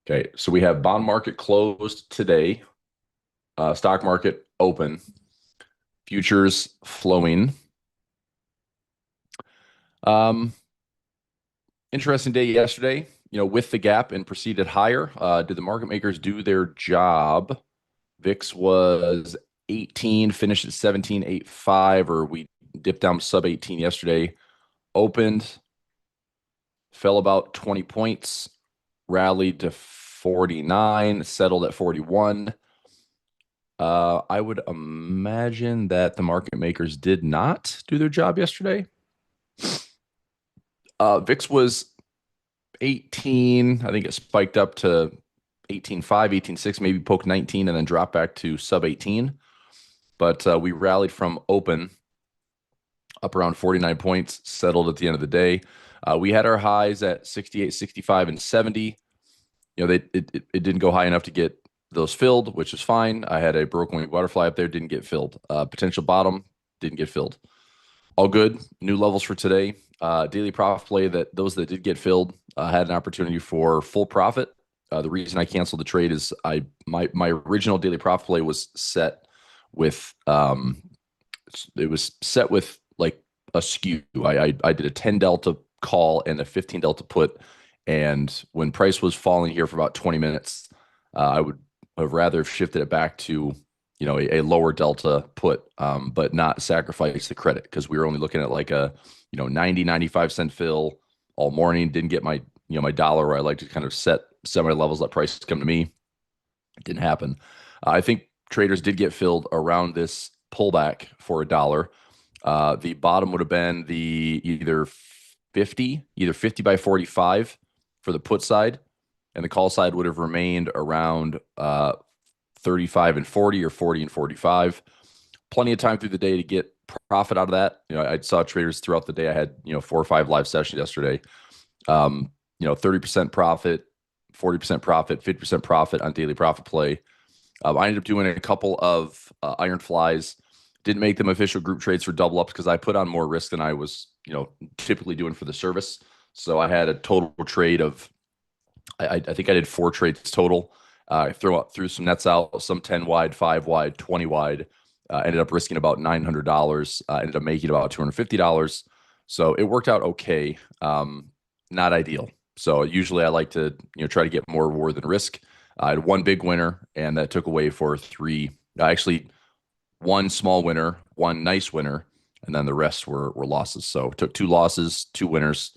Okay, so we have bond market closed today, stock market open, futures flowing. Um, Interesting day yesterday, with the gap and proceeded higher. Did the market makers do their job? VIX was 18, finished at 17.85, or we dipped down sub 18 yesterday. Opened, fell about 20 points, rallied to 49, settled at 41. I would imagine that the market makers did not do their job yesterday. VIX was 18. I think it spiked up to 18.5, 18.6, maybe poked 19 and then dropped back to sub 18. But we rallied from open up around 49 points, settled at the end of the day. We had our highs at 68, 65, and 70. It didn't go high enough to get those filled, which is fine. I had a broken wing butterfly up there, didn't get filled. Potential bottom, didn't get filled. All good. New levels for today. Daily profit play that those that did get filled had an opportunity for full profit. The reason I canceled the trade is my original daily profit play was set with like a skew. I did a 10 delta call and a 15 delta put, and when price was falling here for about 20 minutes, I would have rather shifted it back to a lower delta put, but not sacrifice the credit, because we were only looking at like a 90 95 cent fill all morning. Didn't get my my dollar where I like to kind of set my levels, let prices come to me. It didn't happen. I think traders did get filled around this pullback for a dollar. The bottom would have been the either 50 by 45 for the put side, and the call side would have remained around 35 and 40 or 40 and 45. Plenty of time through the day to get profit out of that. I saw traders throughout the day. I had 4 or 5 live sessions yesterday. 30% profit, 40% profit, 50% profit on daily profit play. I ended up doing a couple of iron flies. Didn't make them official group trades for double ups because I put on more risk than I was typically doing for the service. So I had a total trade of I think I did 4 trades total. I threw some nets out, some 10 wide, 5 wide, 20 wide. Ended up risking about $900. Ended up making about $250. So it worked out okay. Not ideal. So usually I like to try to get more reward than risk. I had one big winner, and that took away for 3. Actually, one small winner, one nice winner, and then the rest were losses. So took 2 losses, 2 winners,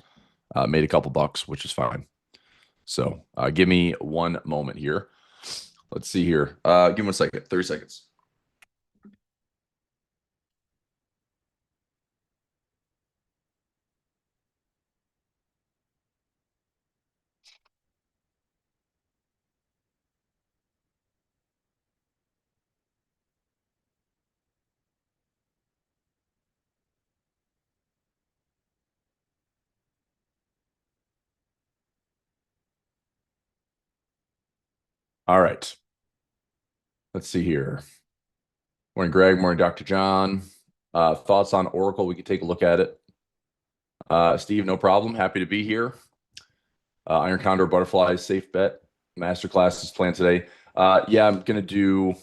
made a couple bucks, which is fine. So give me one moment here. Let's see here. Give me 1 second, 30 seconds. All right. Let's see here. Morning, Greg. Morning, Dr. John. Thoughts on Oracle? We could take a look at it. Steve, no problem. Happy to be here. Iron Condor Butterfly, safe bet. Masterclass is planned today. Yeah, I'm going to do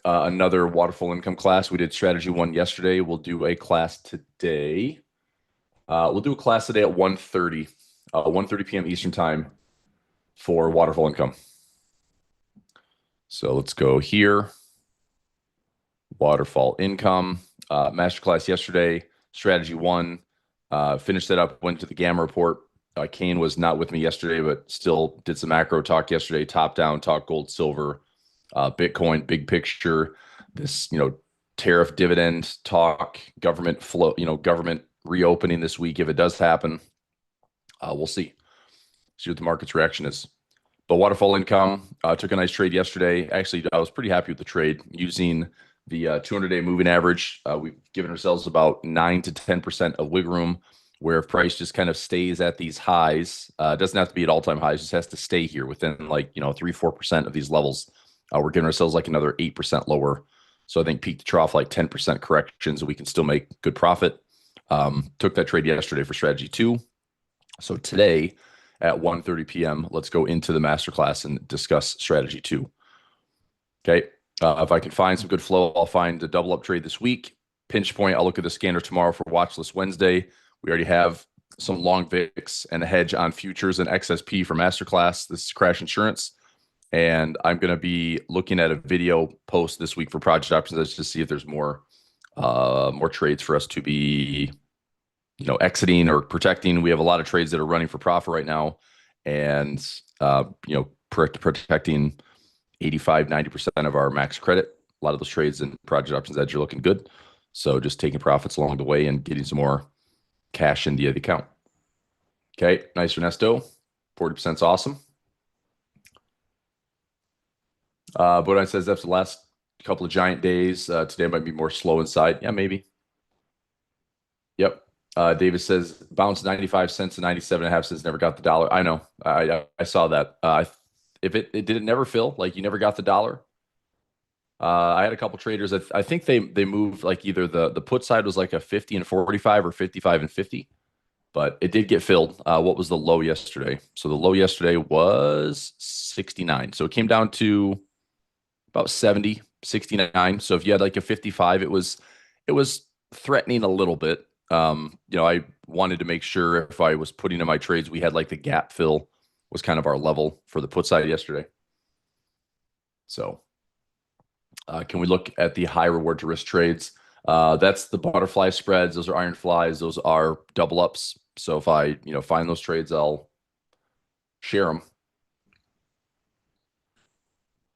another waterfall income class. We did strategy 1 yesterday. We'll do a class today. We'll do a class today at 1:30, 1:30 p.m. Eastern time for waterfall income. So let's go here. Waterfall income. Masterclass yesterday. Strategy 1. Finished it up. Went to the Gamma report. Kane was not with me yesterday, but still did some macro talk yesterday. Top down talk, gold, silver, Bitcoin, big picture. This tariff dividend talk, government flow. Government reopening this week if it does happen. We'll see. See what the market's reaction is. But waterfall income, took a nice trade yesterday. Actually, I was pretty happy with the trade using the 200-day moving average. We've given ourselves about 9 to 10% of wiggle room, where if price just kind of stays at these highs, it doesn't have to be at all-time highs, just has to stay here within 3-4% of these levels. We're giving ourselves like another 8% lower. So I think peak to trough like 10% corrections, and we can still make good profit. Took that trade yesterday for strategy 2. So today at 1:30 p.m. Let's go into the masterclass and discuss strategy two. Okay. If I can find some good flow, I'll find a double up trade this week. Pinch point, I'll look at the scanner tomorrow for watch list Wednesday. We already have some long VIX and a hedge on futures and XSP for masterclass. This is Crash Insurance. And I'm going to be looking at a video post this week for project options to see if there's more trades for us to be, exiting or protecting. We have a lot of trades that are running for profit right now, and protecting 85, 90% of our max credit. A lot of those trades and project options edge are looking good. So just taking profits along the way and getting some more cash into the account. Okay, nice Ernesto. 40% is awesome. Bodine says that's the last couple of giant days. Today might be more slow inside. Yeah, maybe. Yep. David says bounced 95 cents to 97 and a half cents, never got the dollar. I know. I saw that. If it did it never fill, like you never got the dollar. I had a couple traders. I think they moved like either the put side was like a 50 and 45 or 55 and 50, but it did get filled. What was the low yesterday? So the low yesterday was 69. So it came down to about 70, 69. So if you had like a 55, it was threatening a little bit. I wanted to make sure if I was putting in my trades, we had like the gap fill was kind of our level for the put side yesterday. So can we look at the high reward to risk trades? That's the butterfly spreads. Those are iron flies. Those are double ups. So if I, find those trades, I'll share them.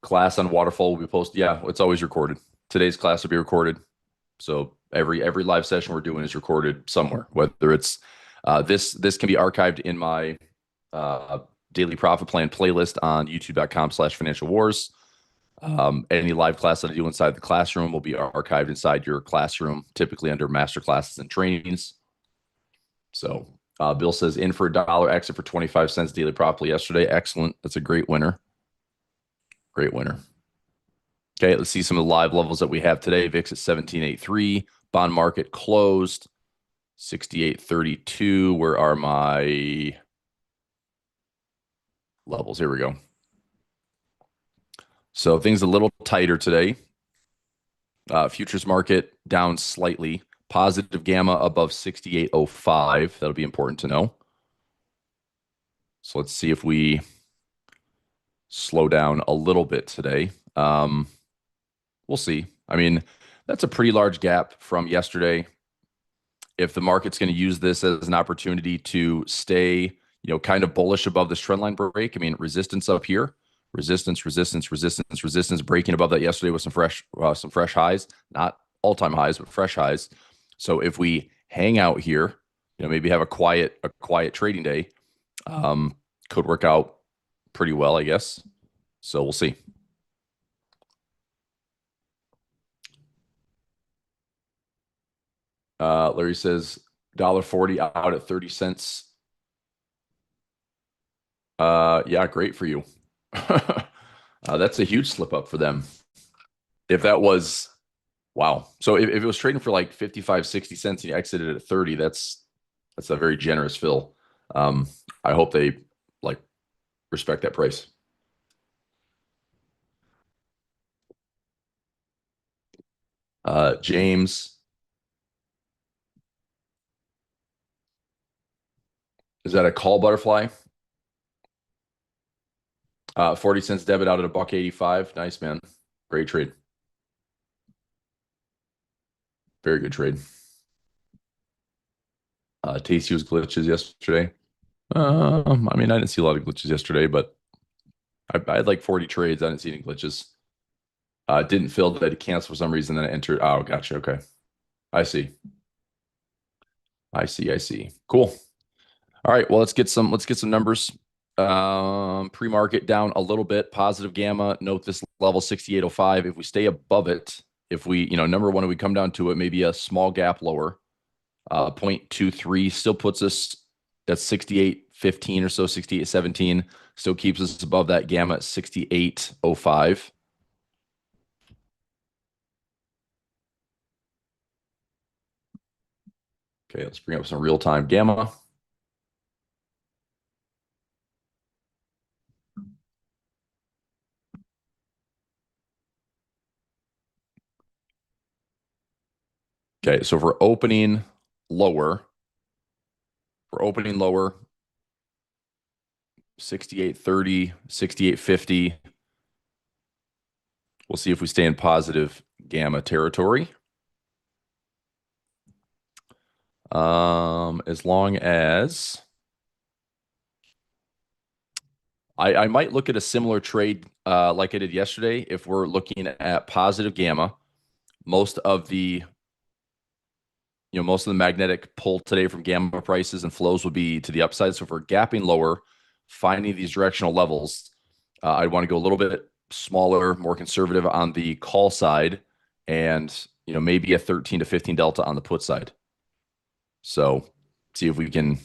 Class on waterfall will be posted. Yeah, it's always recorded. Today's class will be recorded. So every live session we're doing is recorded somewhere, whether it's this can be archived in my daily profit plan playlist on youtube.com/financial wars. Any live class that I do inside the classroom will be archived inside your classroom, typically under master classes and trainings. So Bill says in for $1, exit for 25 cents daily profit yesterday. Excellent. That's a great winner. Great winner. Okay, let's see some of the live levels that we have today. VIX at 1783. Bond market closed 68.32. Where are my levels? Here we go. So things a little tighter today. Futures market down slightly. Positive gamma above 68.05. That'll be important to know. So let's see if we slow down a little bit today. We'll see. I mean, that's a pretty large gap from yesterday. If the market's going to use this as an opportunity to stay, kind of bullish above this trend line break, I mean, resistance up here, resistance, breaking above that yesterday with some fresh highs, not all-time highs, but fresh highs. So if we hang out here, maybe have a quiet trading day, could work out pretty well, I guess. So we'll see. Larry says $1.40 out at 30 cents. Yeah, great for you. That's a huge slip up for them. If that was, wow. So if it was trading for like 55, 60 cents and you exited at 30, that's a very generous fill. I hope they like respect that price. James, is that a call butterfly? 40 cents debit out at $1.85. Nice, man. Great trade. Very good trade. Tasty was glitches yesterday. I mean, I didn't see a lot of glitches yesterday, but I had like 40 trades. I didn't see any glitches. Didn't fill that it canceled for some reason. Then I entered. Oh, gotcha. Okay. I see. I see. Cool. All right. Well, let's get some numbers. Pre-market down a little bit. Positive gamma. Note this level 68.05. If we stay above it, if we, number one, if we come down to it, maybe a small gap lower, 0.23 still puts us at 68.15 or so, 68.17. Still keeps us above that gamma at 68.05. Okay, let's bring up some real-time gamma. Okay, so if we're opening lower, 68.30, 68.50. We'll see if we stay in positive gamma territory. As long as I might look at a similar trade like I did yesterday. If we're looking at positive gamma, most of the magnetic pull today from gamma prices and flows would be to the upside. So if we're gapping lower, finding these directional levels, I'd want to go a little bit smaller, more conservative on the call side, and maybe a 13 to 15 delta on the put side. So see if we can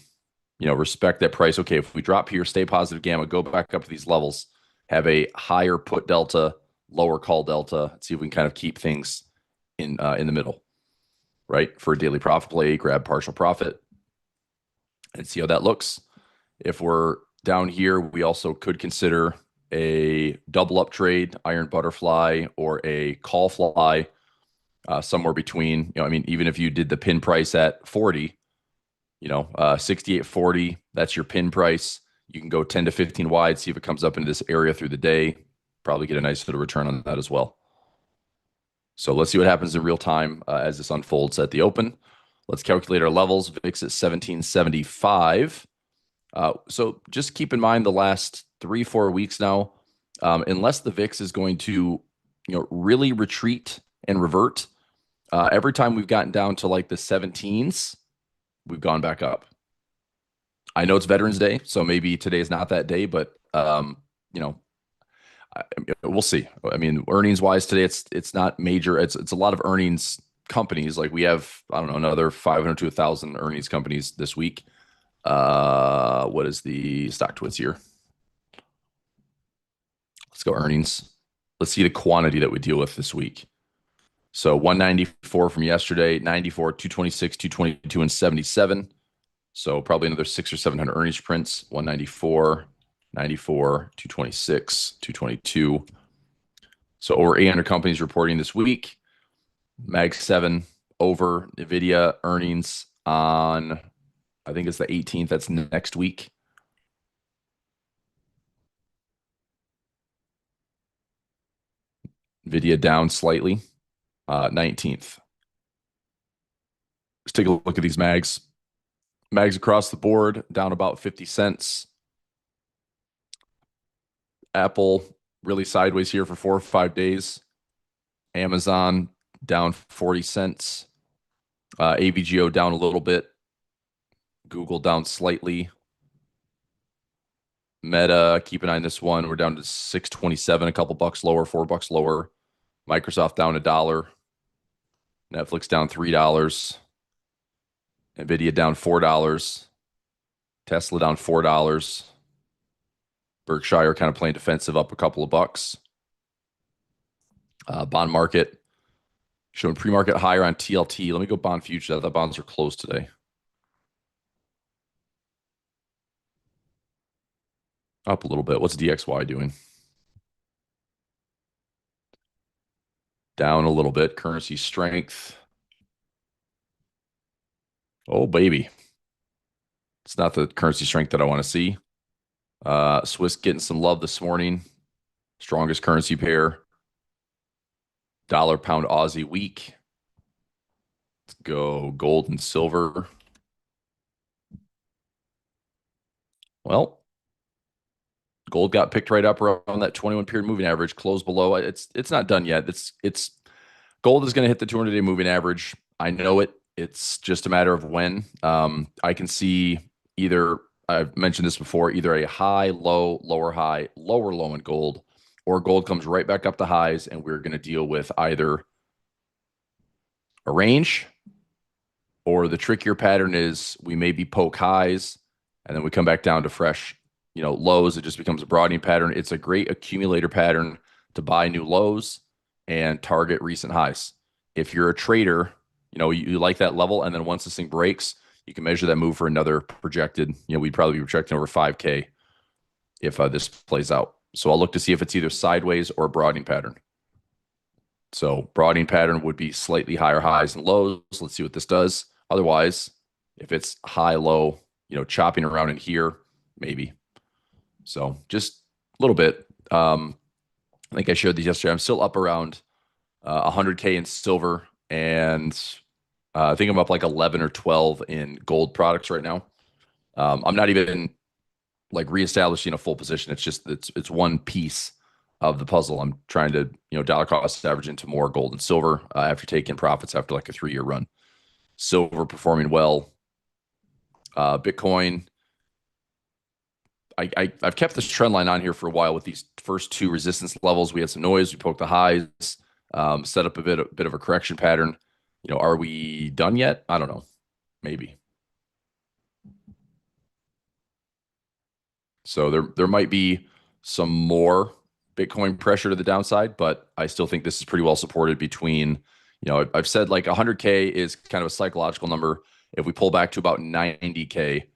respect that price. Okay, if we drop here, stay positive gamma, go back up to these levels, have a higher put delta, lower call delta. See if we can kind of keep things in the middle, right? For a daily profit play, grab partial profit and see how that looks. If we're down here, we also could consider a double up trade, iron butterfly, or a call fly, somewhere between, even if you did the pin price at 40, 68.40, that's your pin price. You can go 10 to 15 wide, see if it comes up into this area through the day. Probably get a nice little return on that as well. So let's see what happens in real time as this unfolds at the open. Let's calculate our levels. VIX at 1775. So just keep in mind the last 3-4 weeks now, unless the VIX is going to really retreat and revert, every time we've gotten down to like the 17s, we've gone back up. I know it's Veterans Day, so maybe today is not that day, but we'll see. I mean, earnings wise today, it's not major. It's a lot of earnings companies. Like we have, I don't know, another 500 to 1,000 earnings companies this week. What is the stock twits here? Let's go earnings. Let's see the quantity that we deal with this week. So 194 from yesterday, 94, 226, 222, and 77. So probably another 600 or 700 earnings prints. 194, 94, 226, 222. So over 800 companies reporting this week. Mag 7 over NVIDIA earnings on, I think it's the 18th. That's next week. NVIDIA down slightly, 19th. Let's take a look at these mags. Mags across the board down about 50 cents. Apple really sideways here for 4 or 5 days. Amazon down 40 cents. AVGO down a little bit. Google down slightly. Meta, keep an eye on this one. We're down to 627, a couple bucks lower, $4 lower. Microsoft down $1. Netflix down $3. NVIDIA down $4. Tesla down $4. Berkshire kind of playing defensive, up a couple of bucks. Bond market showing pre-market higher on TLT. Let me go bond futures. I thought bonds are closed today. Up a little bit. What's DXY doing? Down a little bit. Currency strength. Oh, baby. It's not the currency strength that I want to see. Swiss getting some love this morning. Strongest currency pair. Dollar pound Aussie weak. Let's go gold and silver. Well, gold got picked right up around that 21 period moving average, closed below. It's not done yet. It's gold is going to hit the 200-day moving average. I know it. It's just a matter of when. I can see either, I've mentioned this before, either a high, low, lower high, lower low in gold, or gold comes right back up to highs, and we're going to deal with either a range, or the trickier pattern is we maybe poke highs, and then we come back down to fresh, lows. It just becomes a broadening pattern. It's a great accumulator pattern to buy new lows and target recent highs. If you're a trader, you like that level, and then once this thing breaks, you can measure that move for another projected, we'd probably be projecting over 5K if this plays out. So I'll look to see if it's either sideways or a broadening pattern. So broadening pattern would be slightly higher highs and lows. Let's see what this does. Otherwise, if it's high, low, chopping around in here, maybe. So just a little bit. I think I showed these yesterday. I'm still up around 100K in silver, and I think I'm up like 11 or 12 in gold products right now. I'm not even like reestablishing a full position. It's just it's one piece of the puzzle. I'm trying to dollar cost average into more gold and silver after taking profits after like a 3-year run. Silver performing well. Bitcoin. I've kept this trend line on here for a while with these first two resistance levels. We had some noise. We poked the highs, set up a bit of a correction pattern. Are we done yet? I don't know. Maybe. So there might be some more Bitcoin pressure to the downside, but I still think this is pretty well supported between, I've said like 100K is kind of a psychological number. If we pull back to about 90K,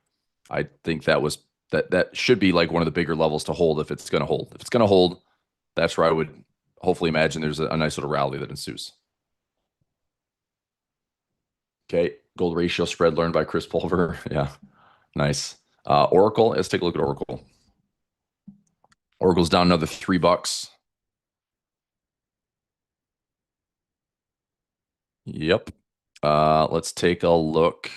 I think that should be like one of the bigger levels to hold if it's going to hold. If it's going to hold, that's where I would hopefully imagine there's a nice little rally that ensues. Okay, gold ratio spread learned by Chris Pulver. Yeah, nice. Oracle, let's take a look at Oracle. Oracle's down another $3. Yep. Let's take a look.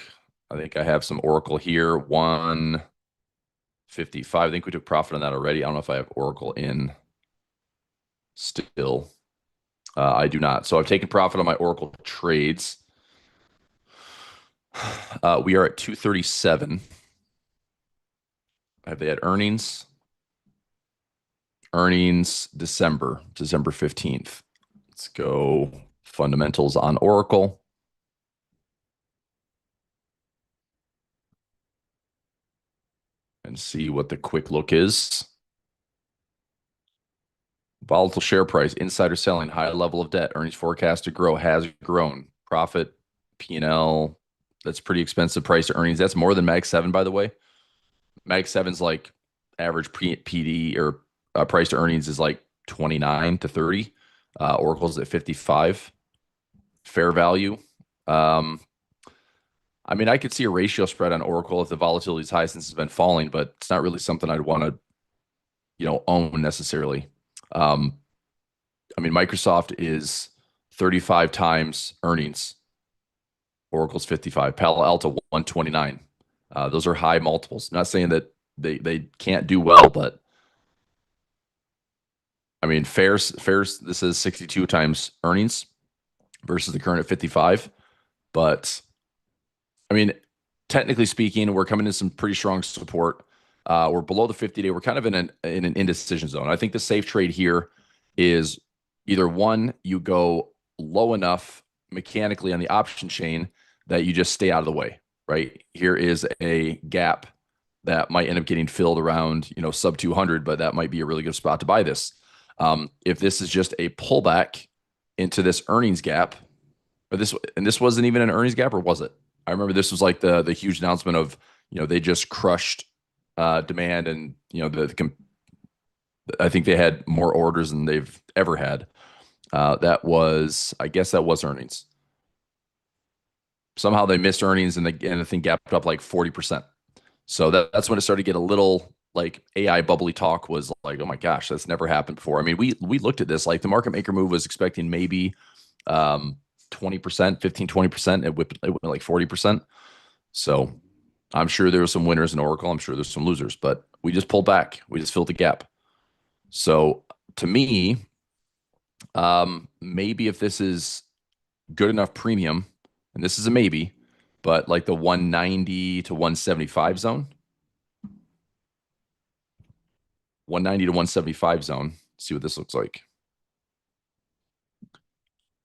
I think I have some Oracle here. 155. I think we took profit on that already. I don't know if I have Oracle in still. I do not. So I've taken profit on my Oracle trades. We are at 237. Have they had earnings? Earnings December 15th. Let's go fundamentals on Oracle. And see what the quick look is. Volatile share price, insider selling, high level of debt, earnings forecast to grow, has grown. Profit, P&L, that's pretty expensive price to earnings. That's more than Mag 7, by the way. Mag 7's like average PD or price to earnings is like 29 to 30. Oracle's at 55. Fair value. I mean, I could see a ratio spread on Oracle if the volatility is high since it's been falling, but it's not really something I'd want to, own necessarily. I mean, Microsoft is 35 times earnings. Oracle's 55. Palo Alto 129. Those are high multiples. I'm not saying that they can't do well, but I mean, Fair's this is 62 times earnings versus the current at 55. But I mean, technically speaking, we're coming in some pretty strong support. We're below the 50-day. We're kind of in an indecision zone. I think the safe trade here is either one, you go low enough mechanically on the option chain that you just stay out of the way, right? Here is a gap that might end up getting filled around, sub 200, but that might be a really good spot to buy this. If this is just a pullback into this earnings gap, or this wasn't even an earnings gap, or was it? I remember this was like the huge announcement of, they just crushed demand, and I think they had more orders than they've ever had. I guess that was earnings. Somehow they missed earnings, and the thing gapped up like 40%. So that's when it started to get a little like AI bubbly talk was like, oh my gosh, that's never happened before. I mean, we looked at this, like the market maker move was expecting maybe 20%, 15, 20%. It went like 40%. So I'm sure there were some winners in Oracle. I'm sure there's some losers, but we just pulled back. We just filled the gap. So to me, maybe if this is good enough premium, and this is a maybe, but like the 190 to 175 zone, 190 to 175 zone. See what this looks like.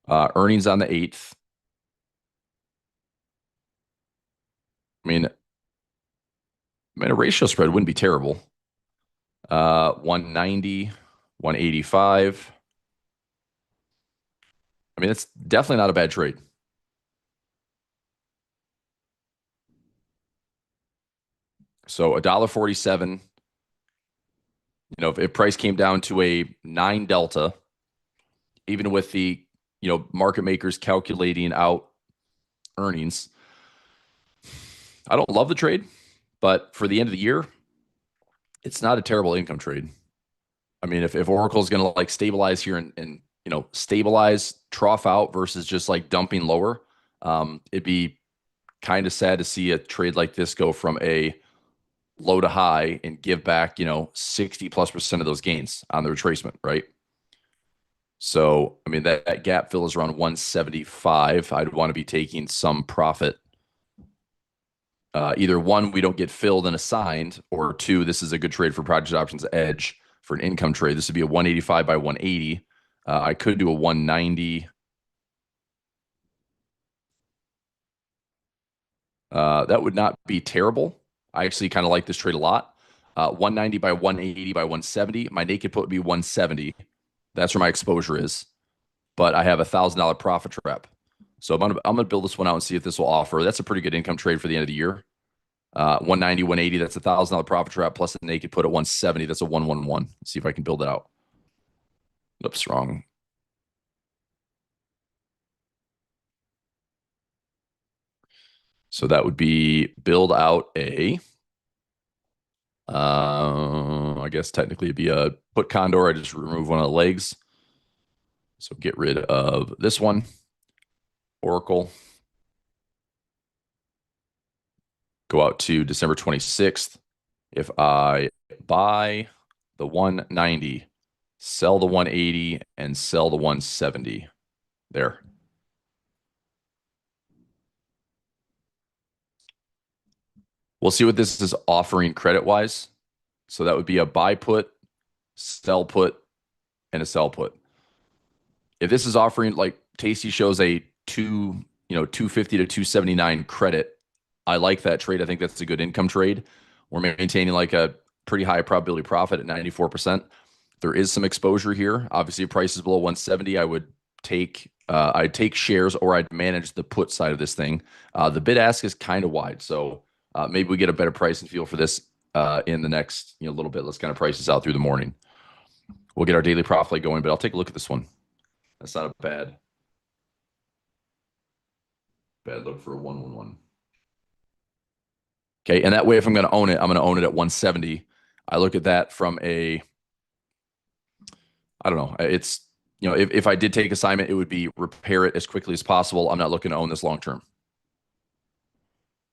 Earnings on the 8th. I mean, a ratio spread wouldn't be terrible. 190, 185. I mean, it's definitely not a bad trade. So $1.47. If price came down to a 9 delta, even with the market makers calculating out earnings. I don't love the trade, but for the end of the year, it's not a terrible income trade. I mean, if Oracle's going to like stabilize here and stabilize, trough out versus just like dumping lower, it'd be kind of sad to see a trade like this go from a low to high and give back 60+% of those gains on the retracement, right? So I mean that gap fill is around 175. I'd want to be taking some profit. Either one, we don't get filled and assigned, or two, this is a good trade for Project Options Edge for an income trade. This would be a 185 by 180. I could do a 190. That would not be terrible. I actually kind of like this trade a lot. 190 by 180 by 170. My naked put would be 170. That's where my exposure is. But I have $1,000 profit trap. So I'm gonna build this one out and see if this will offer. That's a pretty good income trade for the end of the year. 190, 180, that's $1,000 profit trap plus a naked put at 170. That's a 111. Let's see if I can build it out. Oops, wrong. So that would be build out I guess technically it'd be a put condor. I just remove one of the legs. So get rid of this one, Oracle. Go out to December 26th. If I buy the 190, sell the 180, and sell the 170, there. We'll see what this is offering credit wise. So that would be a buy put, sell put, and a sell put. If this is offering like Tasty shows a 250 to 279 credit, I like that trade. I think that's a good income trade. We're maintaining like a pretty high probability profit at 94%. There is some exposure here. Obviously, if price is below 170, I'd take shares or I'd manage the put side of this thing. The bid ask is kind of wide, so maybe we get a better price and feel for this in the next little bit. Let's kind of price this out through the morning. We'll get our daily profit going, but I'll take a look at this one. That's not a bad look for a 111. Okay, and that way, if I'm going to own it, I'm going to own it at 170. I look at that from I don't know. It's if I did take assignment, it would be repair it as quickly as possible. I'm not looking to own this long term,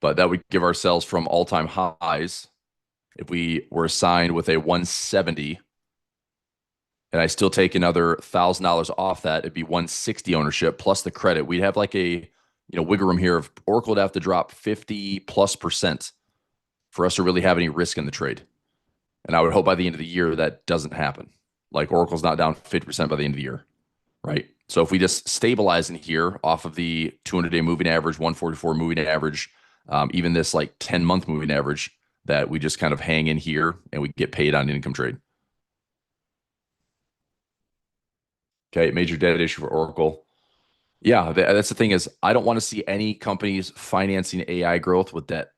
but that would give ourselves from all-time highs. If we were assigned with a 170, and I still take another $1,000 off that, it'd be 160 ownership plus the credit. We'd have like a wiggle room here. If Oracle would have to drop 50+% for us to really have any risk in the trade, and I would hope by the end of the year that doesn't happen. Like Oracle's not down 50% by the end of the year, right? So if we just stabilize in here off of the 200-day moving average, 144 moving average, even this like 10-month moving average, that we just kind of hang in here and we get paid on income trade. Okay, major debt issue for Oracle. Yeah, that's the thing is I don't want to see any companies financing AI growth with debt.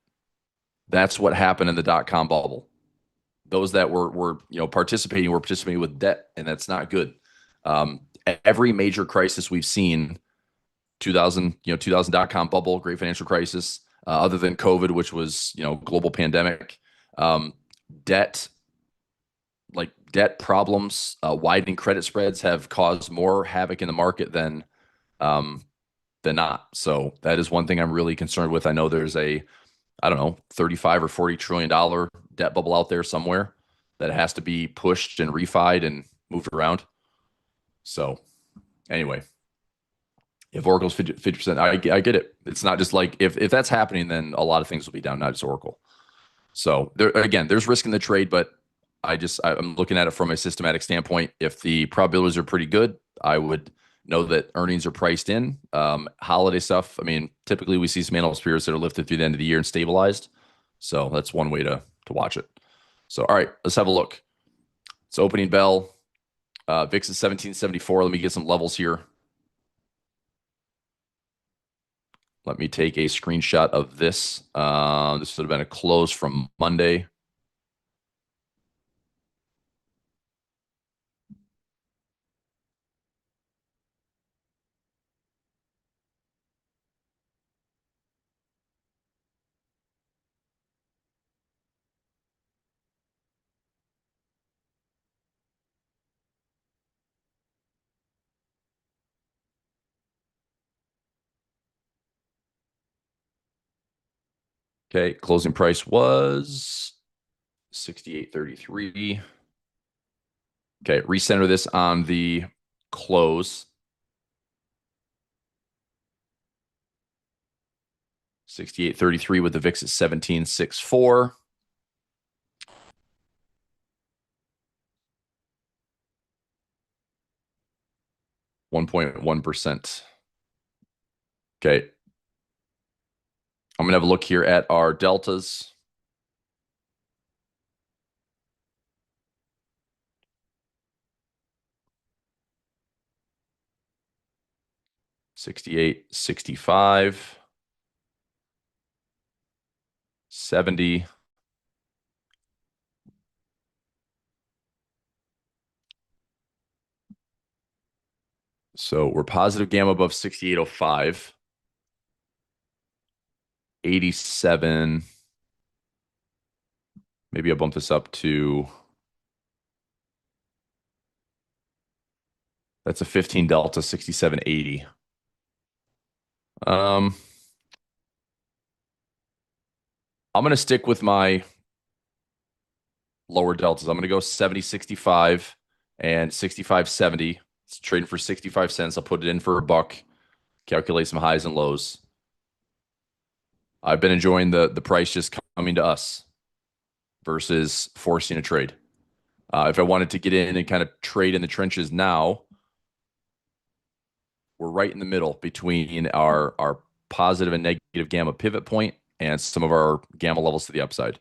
That's what happened in the dot-com bubble. Those that were participating were participating with debt, and that's not good. Every major crisis we've seen, 2000 dot-com bubble, great financial crisis, other than COVID, which was global pandemic, debt problems, widening credit spreads have caused more havoc in the market than not. So that is one thing I'm really concerned with. I know there's I don't know, 35 or 40 trillion dollar debt bubble out there somewhere that has to be pushed and refied and moved around. So anyway, if Oracle's 50%, I get it. It's not just like if that's happening, then a lot of things will be down, not just Oracle. So there's risk in the trade, but I'm looking at it from a systematic standpoint. If the probabilities are pretty good, I would know that earnings are priced in. Holiday stuff, I mean, typically we see some analyst periods that are lifted through the end of the year and stabilized. So that's one way to watch it. So, all right, let's have a look. It's opening bell. VIX is 1774. Let me get some levels here. Let me take a screenshot of this. This would have been a close from Monday. Okay, closing price was 68.33. Okay, recenter this on the close. 68.33 with the VIX at 17.64. 1.1%. Okay. I'm going to have a look here at our deltas. $68, $65, $70. So we're positive gamma above 68.05. 87. Maybe I'll bump this up to, that's a 15 delta, 67.80. I'm going to stick with my lower deltas. I'm going to go 70.65 and 65.70. It's trading for 65 cents. I'll put it in for a buck, calculate some highs and lows. I've been enjoying the price just coming to us versus forcing a trade. If I wanted to get in and kind of trade in the trenches now, we're right in the middle between our positive and negative gamma pivot point and some of our gamma levels to the upside.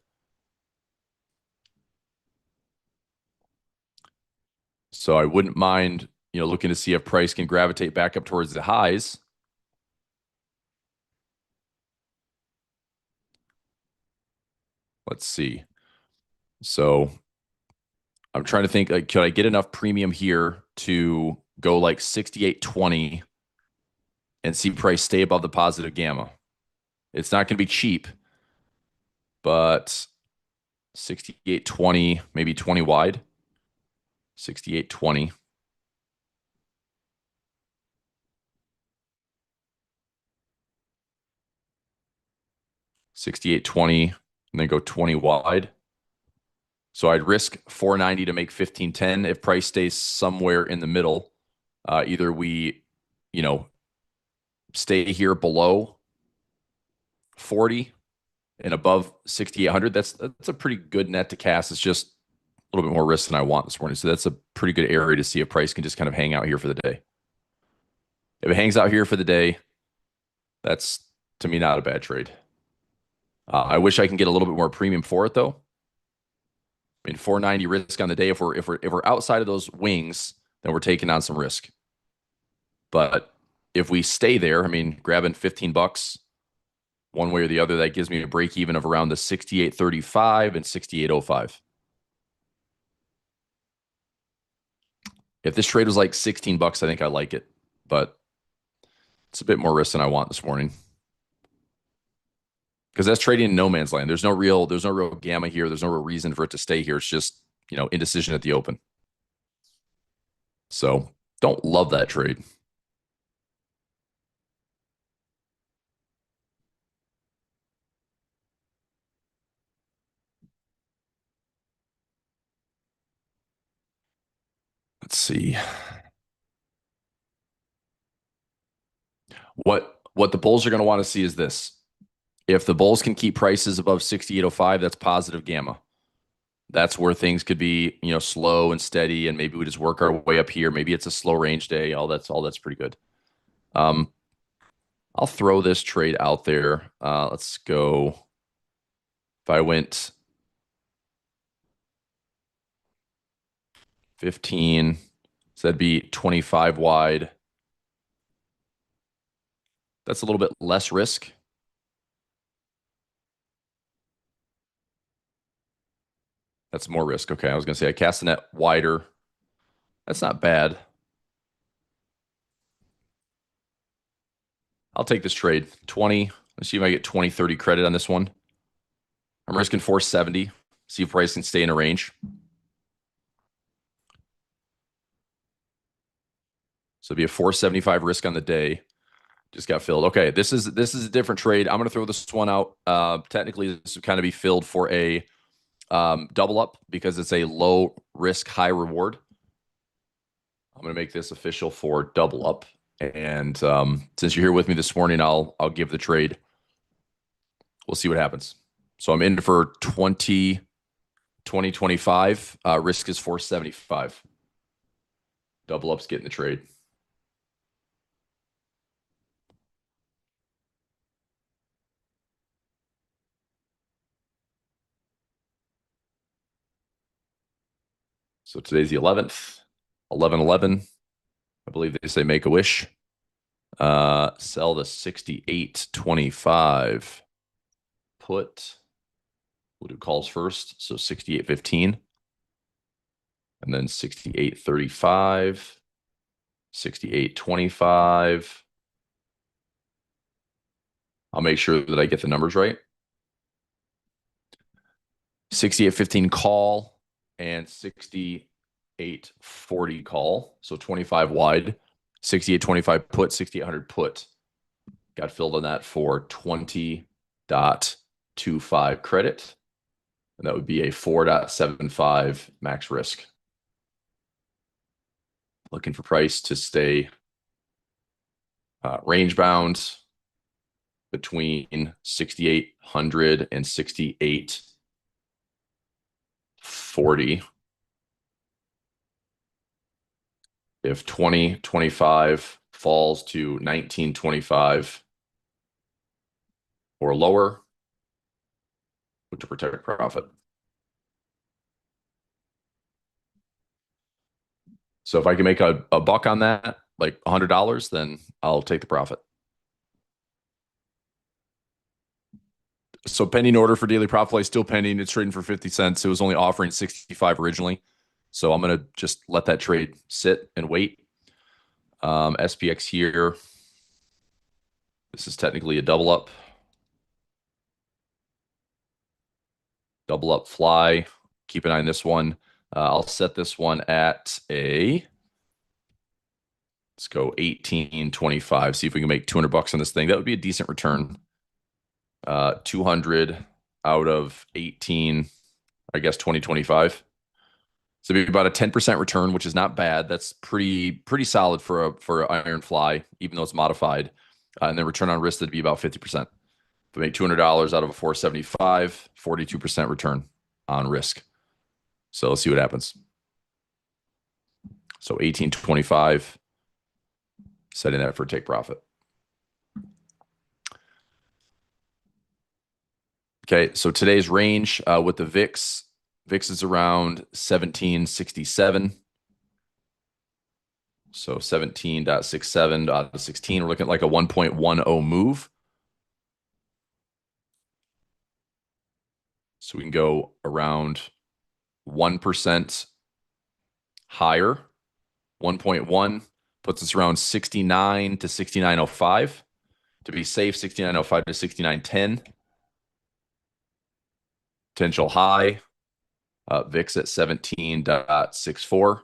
So I wouldn't mind, looking to see if price can gravitate back up towards the highs. Let's see. So I'm trying to think, could I get enough premium here to go like 68.20 and see price stay above the positive gamma? It's not going to be cheap, but 68.20, maybe 20 wide. 68.20. 68.20, and then go 20 wide. So I'd risk 490 to make 1510 if price stays somewhere in the middle. Either we, stay here below 40 and above 6,800. That's a pretty good net to cast. It's just a little bit more risk than I want this morning. So that's a pretty good area to see if price can just kind of hang out here for the day. If it hangs out here for the day, that's to me not a bad trade. I wish I can get a little bit more premium for it though. I mean, 490 risk on the day. If we're outside of those wings, then we're taking on some risk. But if we stay there, I mean, grabbing 15 bucks one way or the other, that gives me a break even of around the 68.35 and 68.05. If this trade was like 16 bucks, I think I like it, but it's a bit more risk than I want this morning. Because that's trading in no man's land. There's no real gamma here. There's no real reason for it to stay here. It's just, indecision at the open. So don't love that trade. Let's see. What the bulls are going to want to see is this. If the bulls can keep prices above 68.05, that's positive gamma. That's where things could be, slow and steady, and maybe we just work our way up here. Maybe it's a slow range day. All that's pretty good. I'll throw this trade out there. Let's go. If I went 15, so that'd be 25 wide. That's a little bit less risk. That's more risk. Okay, I was going to say I cast the net wider. That's not bad. I'll take this trade. 20. Let's see if I get 20, 30 credit on this one. I'm risking 470. See if price can stay in a range. So it'd be a 475 risk on the day. Just got filled. Okay, this is a different trade. I'm gonna throw this one out. Technically, this would kind of be filled for a double up because it's a low risk, high reward. I'm gonna make this official for double up. And since you're here with me this morning, I'll give the trade. We'll see what happens. So I'm in for 2025. Risk is 475. Double up's getting the trade. So today's the 11th, 11/11. I believe they say make a wish. Sell the 68.25. Put, we'll do calls first. So 68.15. And then 68.35, 68.25. I'll make sure that I get the numbers right. 68.15 call and 68.40 call. So 25 wide. 68.25 put, 6800 put. Got filled on that for 20.25 credit. And that would be a 4.75 max risk. Looking for price to stay range bound between 6,800 and 6,840. If 2025 falls to 1925 or lower, to protect profit. So if I can make a buck on that, like $100, then I'll take the profit. So pending order for daily profit play, still pending. It's trading for 50 cents. It was only offering 65 originally. So I'm going to just let that trade sit and wait. SPX here. This is technically a double up. Double up fly. Keep an eye on this one. I'll set this one at a, let's go 18.25. See if we can make 200 bucks on this thing. That would be a decent return. 200 out of 18, I guess 2025. So it'd be about a 10% return, which is not bad. That's pretty solid for an iron fly, even though it's modified. And then return on risk would be about 50%. If we make $200 out of a 475, 42% return on risk. So let's see what happens. So 18.25, setting that for take profit. Okay, so today's range with the VIX is around 1767. So 17.67 out of 16. We're looking at like a 1.10 move. So we can go around 1% higher. 1.1 puts us around 69 to 69.05. To be safe, 69.05 to 69.10. Potential high. VIX at 17.64.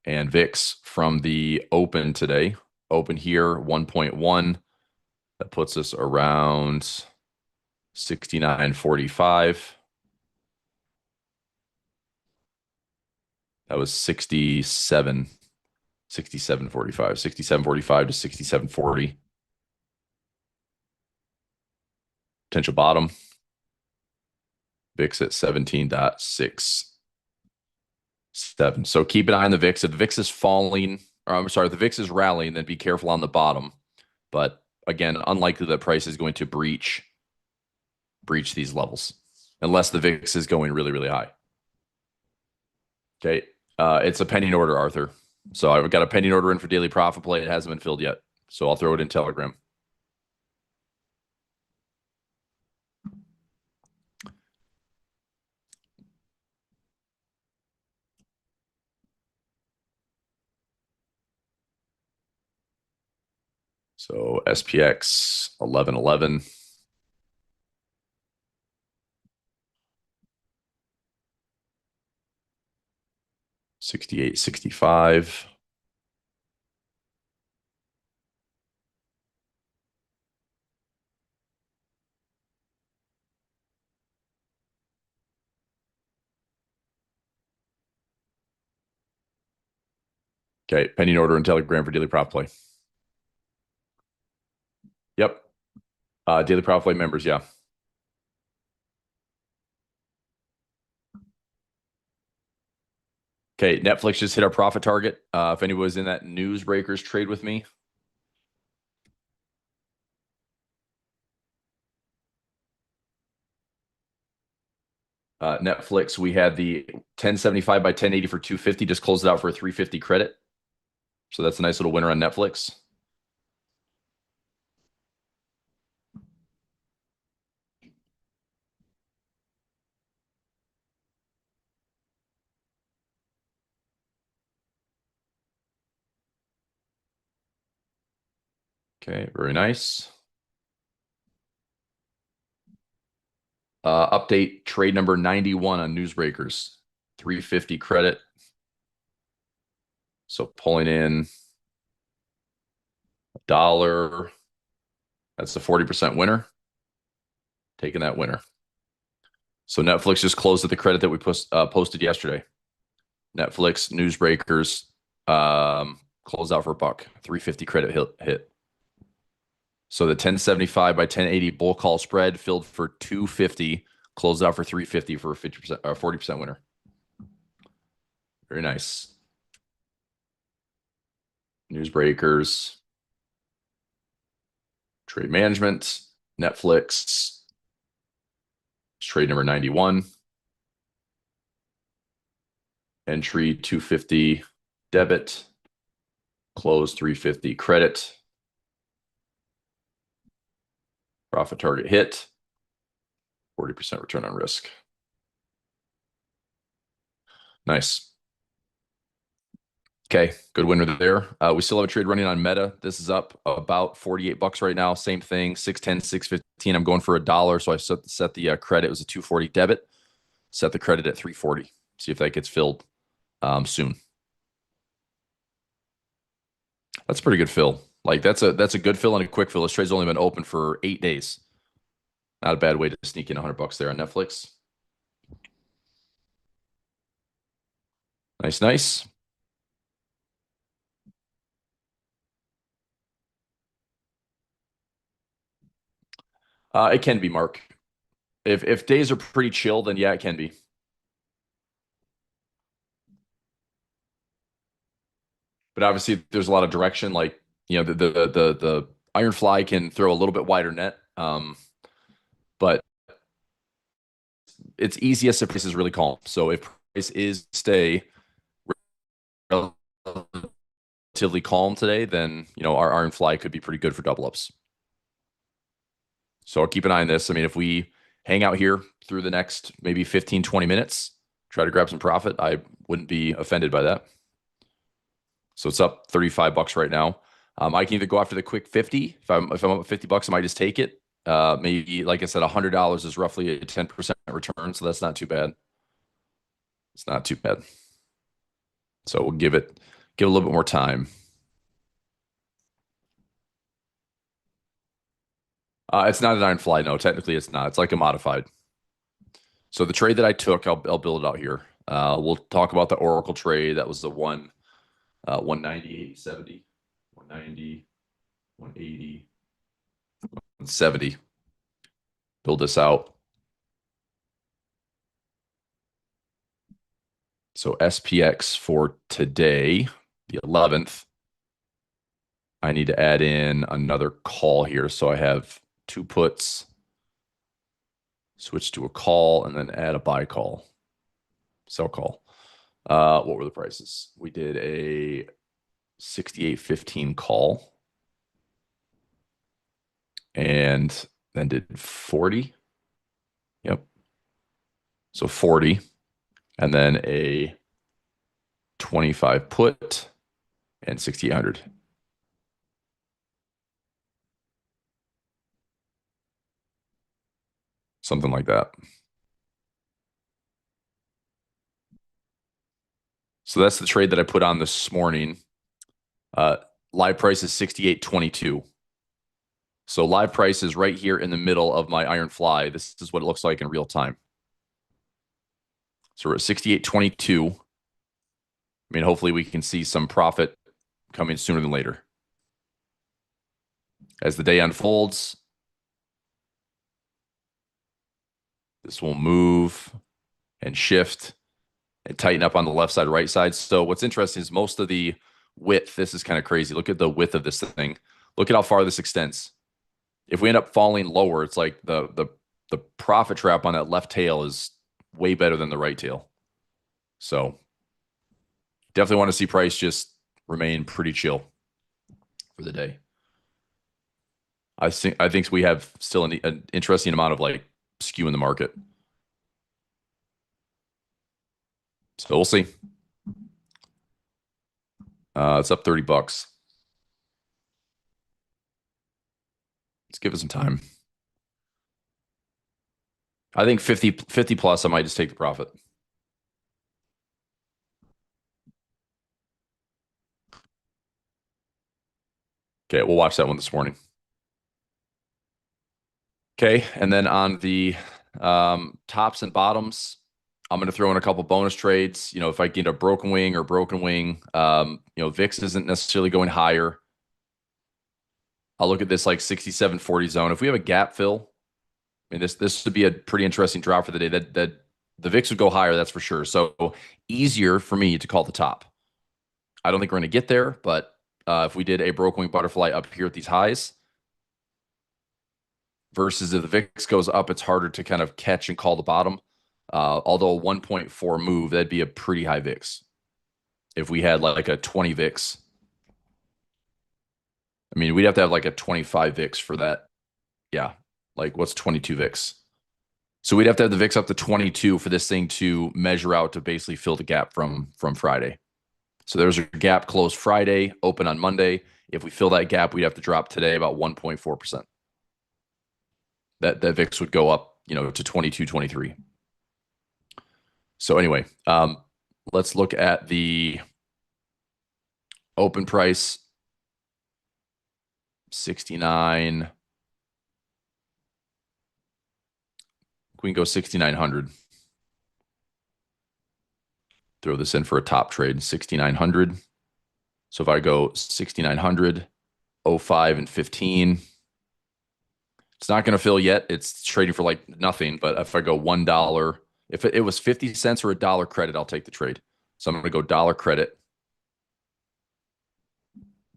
And VIX from the open today. Open here, 1.1. That puts us around 69.45. That was 67.45. 67.45 to 67.40. Potential bottom. VIX at 17.67. So keep an eye on the VIX. If the VIX is falling, or I'm sorry, if the VIX is rallying, then be careful on the bottom. But again, unlikely that price is going to breach these levels unless the VIX is going really, really high. Okay. It's a pending order, Arthur. So I've got a pending order in for daily profit play. It hasn't been filled yet. So I'll throw it in Telegram. So SPX 11/11. 68.65. Okay, pending order and Telegram for daily profit play. Yep. Daily profit play members, yeah. Okay, Netflix just hit our profit target. If anyone was in that Newsbreakers trade with me, Netflix, we had the 1075 by 1080 for 250, just closed it out for a 350 credit. So that's a nice little winner on Netflix. Okay, very nice. Update trade number 91 on Newsbreakers, 350 credit. So pulling in $1. That's the 40% winner. Taking that winner. So Netflix just closed at the credit that we posted yesterday. Netflix Newsbreakers closed out for a buck, 350 credit hit. So the 1075 by 1080 bull call spread filled for 250, closed out for 350 for a 50% 40% winner. Very nice. Newsbreakers, trade management, Netflix, trade number 91. Entry 250 debit, close 350 credit. Profit target hit, 40% return on risk. Nice. Okay, good winner there. We still have a trade running on Meta. This is up about $48 right now. Same thing, 610, 615. I'm going for $1, so I set the credit. It was a 240 debit. Set the credit at 340. See if that gets filled soon. That's a pretty good fill. Like that's a good fill and a quick fill. This trade's only been open for 8 days. Not a bad way to sneak in $100 there on Netflix. Nice, nice. It can be, Mark. If days are pretty chill, then yeah, it can be. But obviously, there's a lot of direction. Like the iron fly can throw a little bit wider net, but it's easiest if price is really calm. So if price is stay relatively calm today, then our iron fly could be pretty good for double ups. So I'll keep an eye on this. I mean, if we hang out here through the next maybe 15, 20 minutes, try to grab some profit, I wouldn't be offended by that. So it's up $35 right now. I can either go after the quick 50. If I'm up $50, I might just take it. Maybe, like I said, $100 is roughly a 10% return, so that's not too bad. It's not too bad. So we'll give it a little bit more time. It's not an iron fly. No, technically it's not. It's like a modified. So the trade that I took, I'll build it out here. We'll talk about the Oracle trade. That was the 190, 70, 190, 180, 170. Build this out. So SPX for today, the 11th, I need to add in another call here. So I have 2 puts, switch to a call, and then add a buy call, sell call. What were the prices? We did a 68.15 call and then did 40. Yep. So 40 and then a 25 put and 6,800. Something like that. So that's the trade that I put on this morning. Live price is 68.22. So live price is right here in the middle of my iron fly. This is what it looks like in real time. So we're at 68.22. I mean, hopefully we can see some profit coming sooner than later. As the day unfolds, this will move and shift and tighten up on the left side, right side. So what's interesting is most of the width, this is kind of crazy. Look at the width of this thing. Look at how far this extends. If we end up falling lower, it's like the profit trap on that left tail is way better than the right tail. So definitely want to see price just remain pretty chill for the day. I think we have still an interesting amount of like skew in the market. So we'll see. It's up $30. Let's give it some time. I think 50 plus, I might just take the profit. Okay, we'll watch that one this morning. Okay, and then on the tops and bottoms, I'm going to throw in a couple bonus trades. You know, if I get a broken wing or broken wing, VIX isn't necessarily going higher. I'll look at this like 67.40 zone. If we have a gap fill, I mean, this would be a pretty interesting drop for the day. That the VIX would go higher, that's for sure. So easier for me to call the top. I don't think we're going to get there, but if we did a broken wing butterfly up here at these highs, versus if the VIX goes up, it's harder to kind of catch and call the bottom. Although a 1.4 move, that'd be a pretty high VIX. If we had like a 20 VIX, I mean, we'd have to have like a 25 VIX for that. Yeah. Like what's 22 VIX? So we'd have to have the VIX up to 22 for this thing to measure out to basically fill the gap from Friday. So there's a gap closed Friday, open on Monday. If we fill that gap, we'd have to drop today about 1.4%. That VIX would go up, to 22, 23. So anyway, let's look at the open price, 69. We can go 6,900. Throw this in for a top trade, 6,900. So if I go 6,900, 05 and 15, it's not going to fill yet. It's trading for like nothing. But if I go $1, if it was 50 cents or a dollar credit, I'll take the trade. So I'm going to go dollar credit,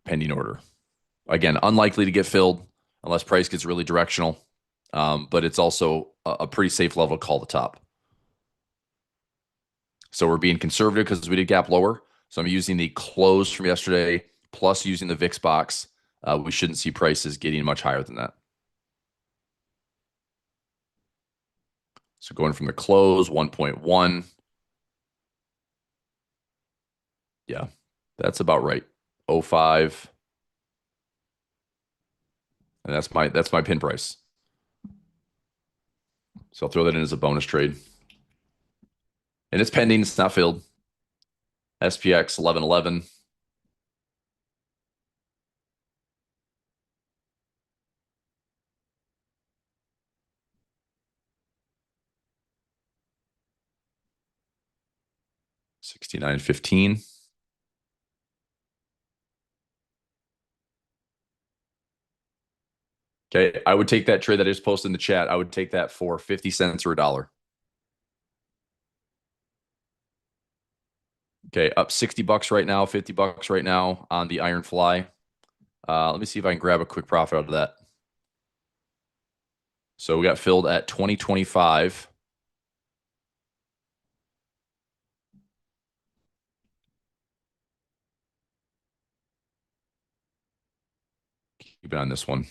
pending order. Again, unlikely to get filled unless price gets really directional. But it's also a pretty safe level to call the top. So we're being conservative because we did gap lower. So I'm using the close from yesterday plus using the VIX box. We shouldn't see prices getting much higher than that. So going from the close, 1.1. Yeah, that's about right. 05. And that's my pin price. So I'll throw that in as a bonus trade. And it's pending, it's not filled. SPX 1111. $69.15. Okay, I would take that trade that I just posted in the chat. I would take that for 50 cents or a dollar. Okay, up $60 right now, $50 right now on the Iron Fly. Let me see if I can grab a quick profit out of that. So we got filled at 2025. Keep it on this one.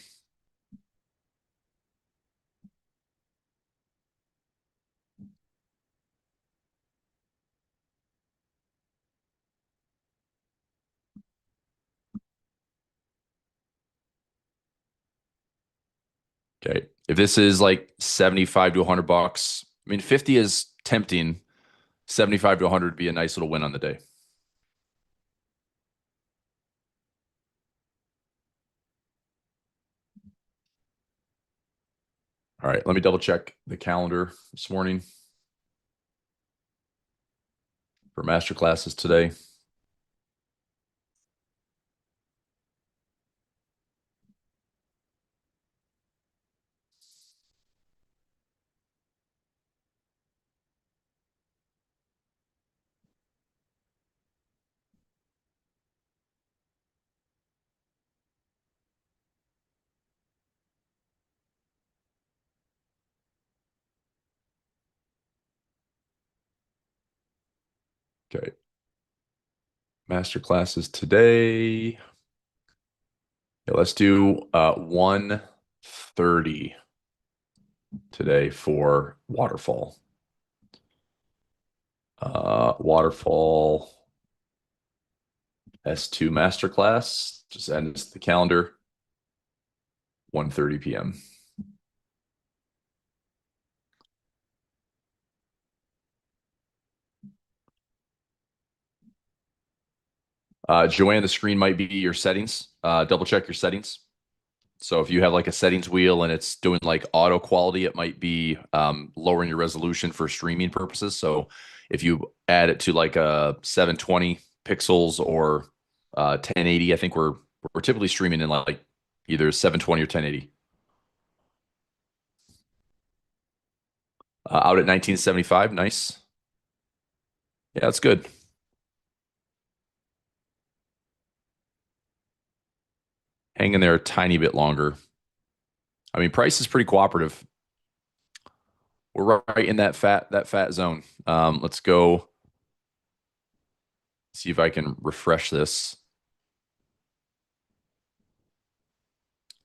Okay. If this is like 75 to $100, I mean, 50 is tempting. 75 to 100 would be a nice little win on the day. All right. Let me double check the calendar this morning for master classes today. Okay. Master classes today. Yeah, let's do 130 today for waterfall. Waterfall S2 masterclass. Just ends the calendar. 1:30 p.m. Joanne, the screen might be your settings. Double check your settings. So if you have like a settings wheel and it's doing like auto quality, it might be lowering your resolution for streaming purposes. So if you add it to like a 720 pixels or 1080, I think we're typically streaming in like either 720 or 1080. Out at 1975, nice. Yeah, that's good. Hang in there a tiny bit longer. I mean, price is pretty cooperative. We're right in that fat zone. Let's go see if I can refresh this.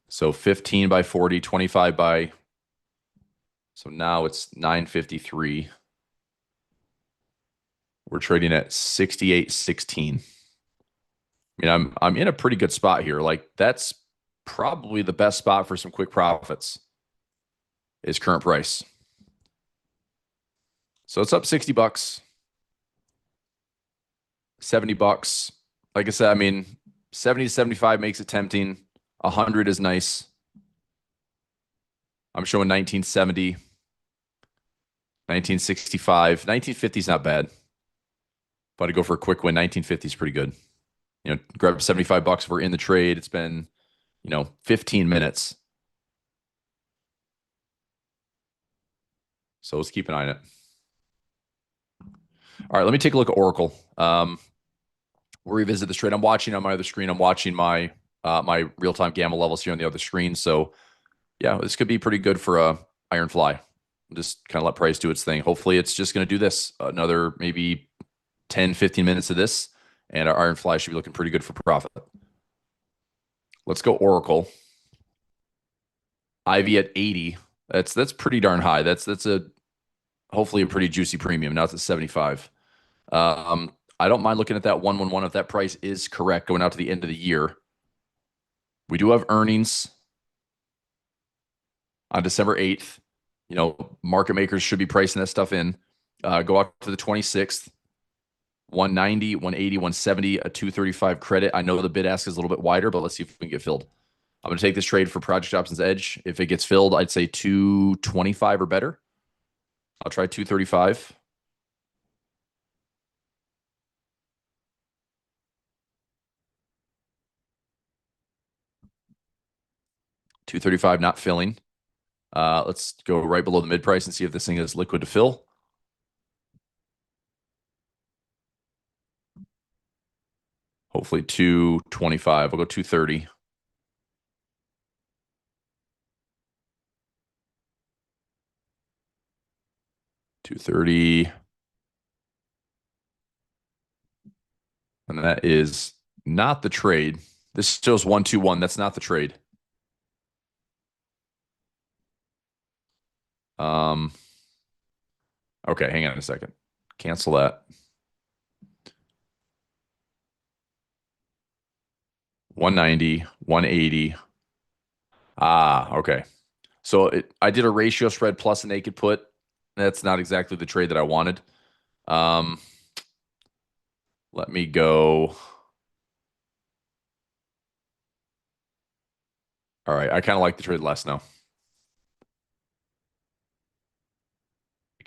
So 15 by 40, 25 by, so now it's 953. We're trading at 68.16. I mean, I'm in a pretty good spot here. Like that's probably the best spot for some quick profits is current price. So it's up 60 bucks, 70 bucks. Like I said, I mean, 70 to 75 makes it tempting. 100 is nice. I'm showing 1970, 1965, 1950 is not bad. But to go for a quick win, 1950 is pretty good. You know, grab 75 bucks. We're in the trade. It's been, 15 minutes. So let's keep an eye on it. All right, let me take a look at Oracle. We'll revisit this trade. I'm watching on my other screen. I'm watching my real-time gamma levels here on the other screen. So yeah, this could be pretty good for a iron fly. Just kind of let price do its thing. Hopefully it's just going to do this another maybe 10, 15 minutes of this, and our iron fly should be looking pretty good for profit. Let's go Oracle. Ivy at 80. That's pretty darn high. That's a hopefully a pretty juicy premium. Now it's at 75. I don't mind looking at that 111 if that price is correct going out to the end of the year. We do have earnings on December 8th. Market makers should be pricing that stuff in. Go out to the 26th. 190, 180, 170, a 235 credit. I know the bid ask is a little bit wider, but let's see if we can get filled. I'm going to take this trade for Project Options Edge. If it gets filled, I'd say 225 or better. I'll try 235. $235 not filling. Let's go right below the mid price and see if this thing is liquid to fill. Hopefully 225. I'll go 230. $230. And that is not the trade. This shows 121. That's not the trade. Okay, hang on a second. Cancel that. 190, 180. Okay. So I did a ratio spread plus a naked put. That's not exactly the trade that I wanted. Let me go. All right. I kind of like the trade less now.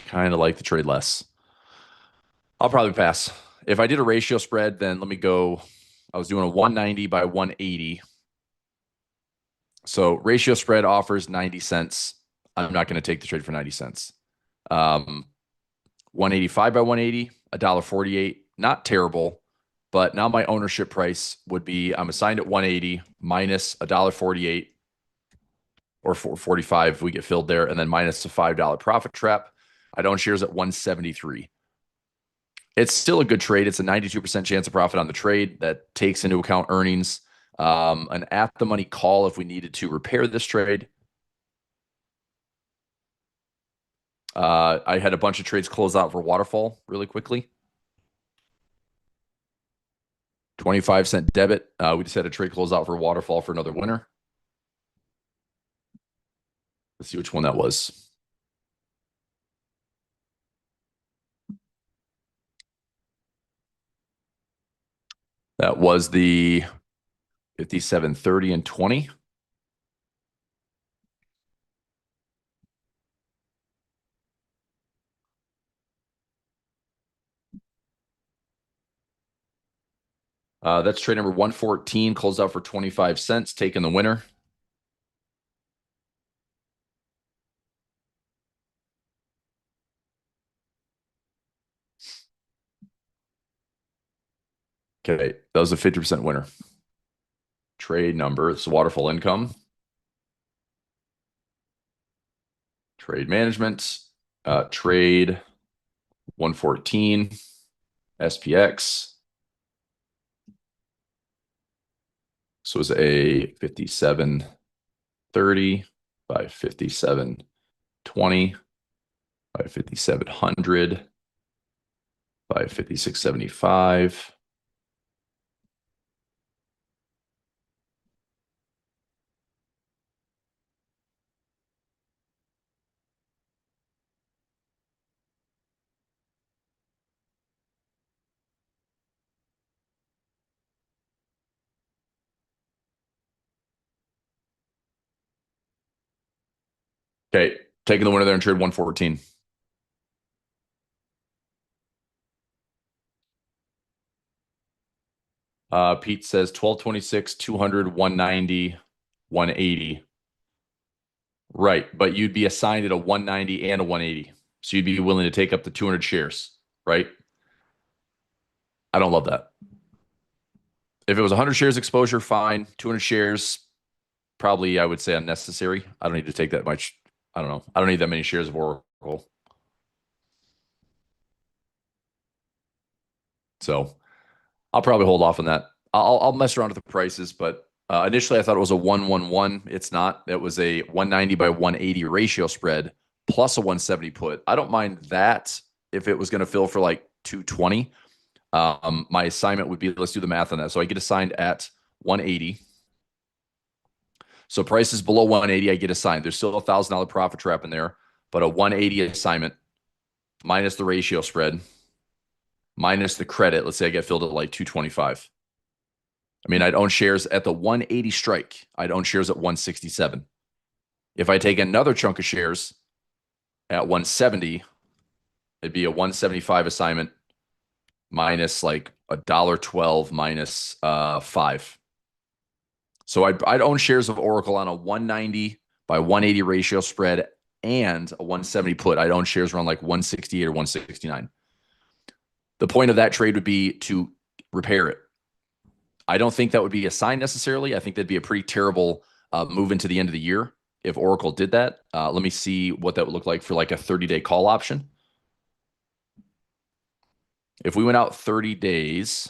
Kind of like the trade less. I'll probably pass. If I did a ratio spread, then let me go. I was doing a 190 by 180. So ratio spread offers 90 cents. I'm not going to take the trade for 90 cents. 185 by 180, $1.48. Not terrible, but now my ownership price would be I'm assigned at 180 minus $1.48 or 445 if we get filled there, and then minus a $5 profit trap. I'd own shares at 173. It's still a good trade. It's a 92% chance of profit on the trade that takes into account earnings. An at the money call if we needed to repair this trade. I had a bunch of trades close out for waterfall really quickly. 25-cent debit. We just had a trade close out for waterfall for another winner. Let's see which one that was. That was the 57, 30, and 20. That's trade number 114, closed out for 25 cents, taking the winner. Okay, that was a 50% winner. Trade number, it's waterfall income. Trade management, trade 114, SPX. This was a 57.30 by 57.20 by 5700 by 56.75. Okay, taking the winner there in trade 114. Pete says 1226, 200, 190, 180. Right, but you'd be assigned at a 190 and a 180. So you'd be willing to take up the 200 shares, right? I don't love that. If it was 100 shares exposure, fine. 200 shares, probably I would say unnecessary. I don't need to take that much. I don't know. I don't need that many shares of Oracle. So I'll probably hold off on that. I'll mess around with the prices, but initially I thought it was a 111. It's not. It was a 190 by 180 ratio spread plus a 170 put. I don't mind that if it was going to fill for like 220. My assignment would be, let's do the math on that. So I get assigned at 180. So prices below 180, I get assigned. There's still a $1,000 profit trap in there, but a 180 assignment minus the ratio spread minus the credit. Let's say I get filled at like 225. I mean, I'd own shares at the 180 strike. I'd own shares at 167. If I take another chunk of shares at 170, it'd be a 175 assignment minus like $1.12 minus 5. So I'd own shares of Oracle on a 190 by 180 ratio spread and a 170 put. I'd own shares around like 168 or 169. The point of that trade would be to repair it. I don't think that would be a sign necessarily. I think that'd be a pretty terrible move into the end of the year if Oracle did that. Let me see what that would look like for like a 30-day call option. If we went out 30 days,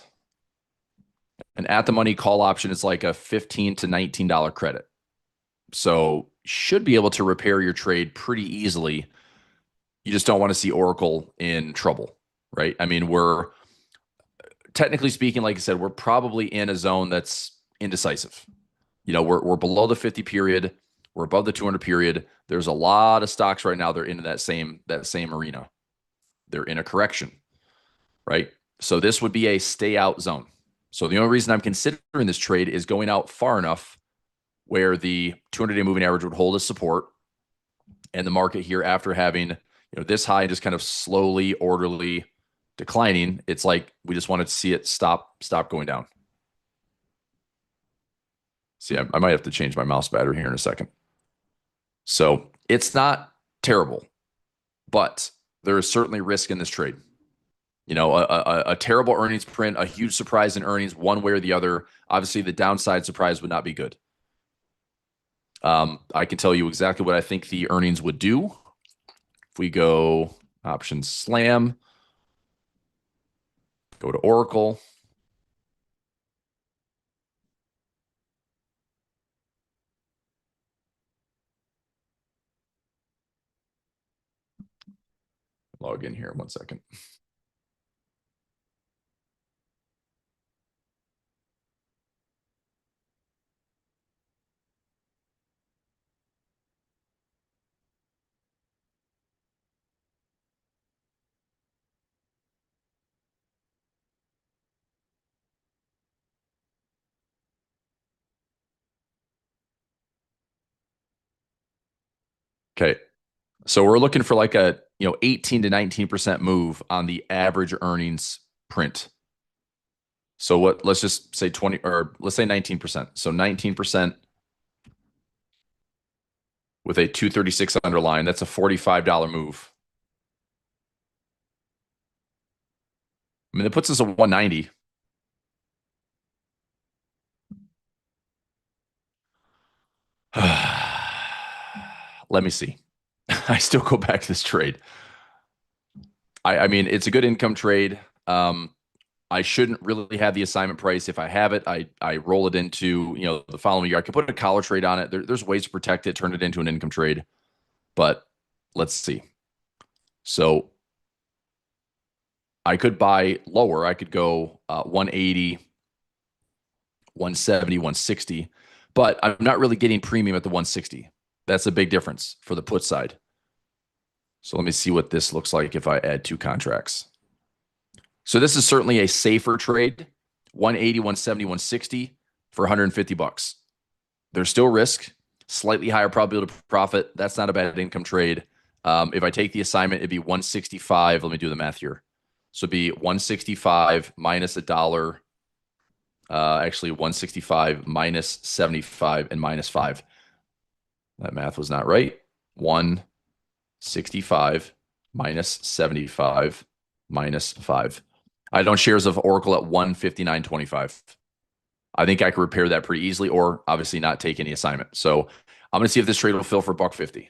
an at the money call option is like a $15 to $19 credit. So should be able to repair your trade pretty easily. You just don't want to see Oracle in trouble, right? I mean, we're technically speaking, like I said, we're probably in a zone that's indecisive. You know, we're below the 50 period, we're above the 200 period. There's a lot of stocks right now they're in that same arena. They're in a correction, right? So this would be a stay out zone. So the only reason I'm considering this trade is going out far enough where the 200-day moving average would hold as support, and the market here, after having this high just kind of slowly, orderly declining, it's like we just wanted to see it stop going down. See, I might have to change my mouse battery here in a second. So it's not terrible, but there is certainly risk in this trade. A terrible earnings print, a huge surprise in earnings, one way or the other. Obviously, the downside surprise would not be good. I can tell you exactly what I think the earnings would do. If we go option slam, Go to Oracle. Log in here 1 second. Okay. So we're looking for like a 18 to 19% move on the average earnings print. So let's just say 20, or let's say 19%. So 19% with a 236 underline, that's a $45 move. I mean, that puts us at 190. Let me see. I still go back to this trade. I mean, it's a good income trade. I shouldn't really have the assignment price. If I have it, I roll it into the following year. I could put a collar trade on it. There's ways to protect it, turn it into an income trade. But let's see. So I could buy lower. I could go 180, 170, 160, but I'm not really getting premium at the 160. That's a big difference for the put side. So let me see what this looks like if I add two contracts. So this is certainly a safer trade, 180, 170, 160 for 150 bucks. There's still risk, slightly higher probability of profit. That's not a bad income trade. If I take the assignment, it'd be 165. Let me do the math here. So it'd be 165 minus $1. Actually, 165 minus 75 and minus 5. That math was not right. 165 minus 75 minus 5. I don't shares of Oracle at 159.25. I think I could repair that pretty easily, or obviously not take any assignment. So I'm going to see if this trade will fill for $1.50.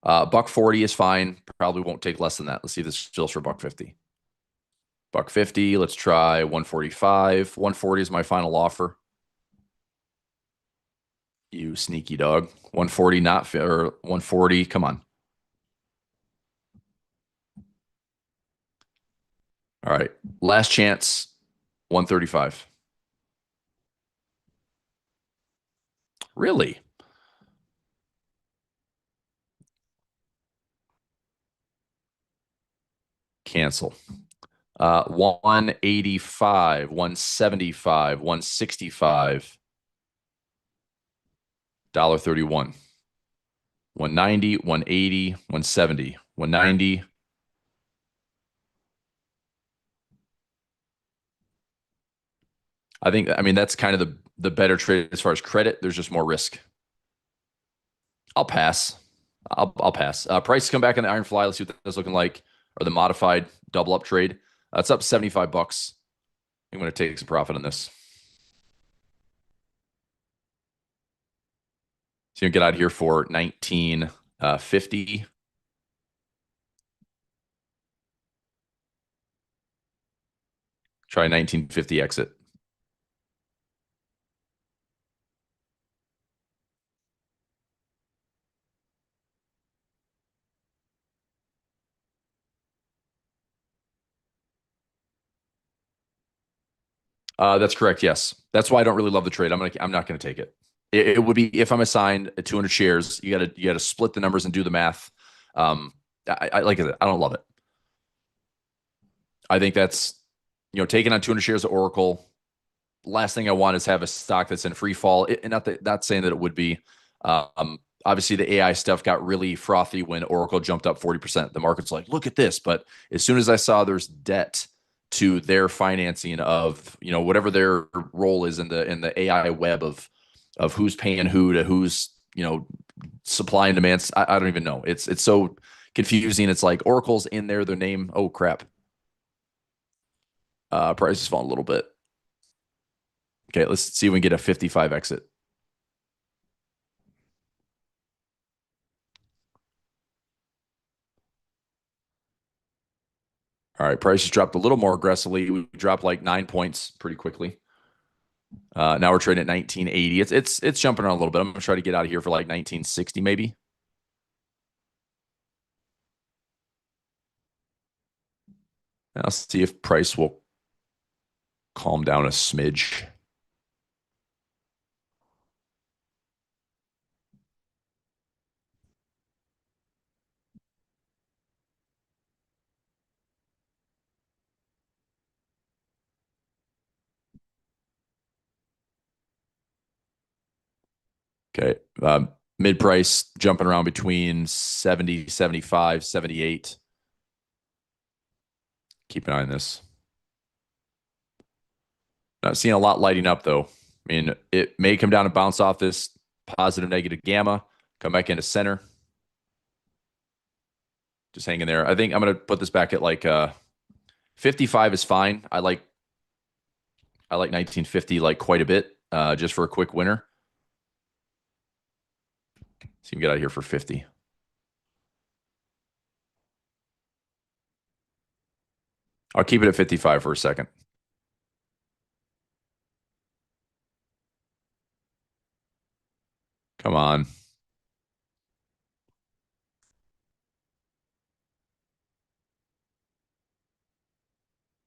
$1.40 is fine. Probably won't take less than that. Let's see if this fills for $1.50. $1.50. Let's try 145. 140 is my final offer. You sneaky dog. 140 not fair. Or 140. Come on. All right. Last chance. 135. Really? Cancel. 185, 175, 165, $1.31. 190, 180, 170, 190. I mean, that's kind of the better trade as far as credit. There's just more risk. I'll pass. I'll pass. Prices come back in the Iron Fly. Let's see what that's looking like. Or the modified double up trade. It's up 75 bucks. I'm going to take some profit on this. So you can get out of here for 19.50. Try 1950 exit. That's correct. Yes, that's why I don't really love the trade. I'm not gonna take it. It would be if I'm assigned 200 shares. You gotta split the numbers and do the math. I like it. I don't love it. I think that's taking on 200 shares of Oracle. Last thing I want is have a stock that's in free fall. And not saying that it would be. Obviously, the AI stuff got really frothy when Oracle jumped up 40%. The market's like, look at this. But as soon as I saw there's debt to their financing of whatever their role is in the AI web of who's paying who to who's supply and demands, I don't even know. It's so confusing. It's like Oracle's in there, their name. Oh crap. Price has fallen a little bit. Okay, let's see if we can get a 55 exit. All right, prices dropped a little more aggressively. We dropped like 9 points pretty quickly. Now we're trading at 1980. It's jumping around a little bit. I'm gonna try to get out of here for like 1960 maybe. And I'll see if price will calm down a smidge. Okay. Mid price jumping around between 70, 75, 78. Keep an eye on this. Not seeing a lot lighting up though. I mean, it may come down and bounce off this positive negative gamma, come back into center. Just hanging there. I think I'm gonna put this back at like 55 is fine. I like 1950 like quite a bit, just for a quick winner. So you can get out of here for 50. I'll keep it at 55 for a second. Come on.